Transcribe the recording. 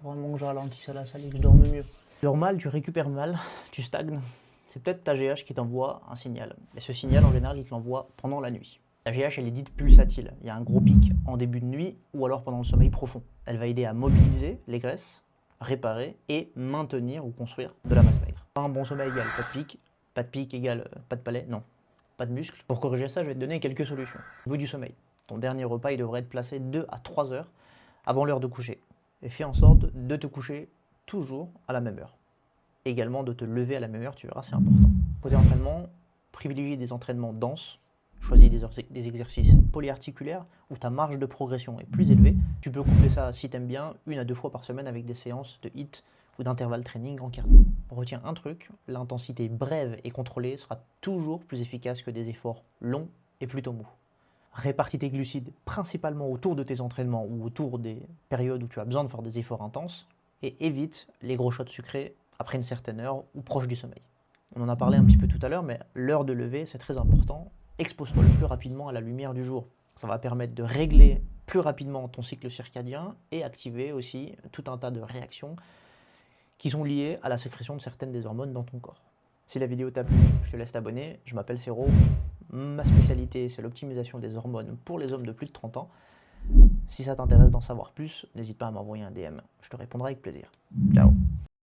Vraiment que je ralentisse à la salle et que je dorme mieux. Tu dors mal, tu récupères mal, tu stagnes. C'est peut-être ta GH qui t'envoie un signal. Et ce signal, en général, il te l'envoie pendant la nuit. La GH, elle est dite pulsatile. Il y a un gros pic en début de nuit ou alors pendant le sommeil profond. Elle va aider à mobiliser les graisses, réparer et maintenir ou construire de la masse maigre. Pas un bon sommeil égale pas de pic égale pas de palais, non, pas de muscle. Pour corriger ça, je vais te donner quelques solutions. Au niveau du sommeil, ton dernier repas, il devrait être placé 2 à 3 heures avant l'heure de coucher. Et fais en sorte de te coucher toujours à la même heure. Également de te lever à la même heure, tu verras, c'est important. Côté entraînement, privilégie des entraînements denses. Choisis des exercices polyarticulaires où ta marge de progression est plus élevée. Tu peux coupler ça, si tu aimes bien, 1 à 2 fois par semaine avec des séances de HIIT ou d'intervalle training en cardio. Retiens un truc, l'intensité brève et contrôlée sera toujours plus efficace que des efforts longs et plutôt mous. Répartis tes glucides principalement autour de tes entraînements ou autour des périodes où tu as besoin de faire des efforts intenses et évite les gros shots sucrés après une certaine heure ou proche du sommeil. On en a parlé un petit peu tout à l'heure, mais l'heure de lever, c'est très important. Expose-toi le plus rapidement à la lumière du jour. Ça va permettre de régler plus rapidement ton cycle circadien et activer aussi tout un tas de réactions qui sont liées à la sécrétion de certaines des hormones dans ton corps. Si la vidéo t'a plu, je te laisse t'abonner. Je m'appelle Sero. Ma spécialité, c'est l'optimisation des hormones pour les hommes de plus de 30 ans. Si ça t'intéresse d'en savoir plus, n'hésite pas à m'envoyer un DM. Je te répondrai avec plaisir. Ciao.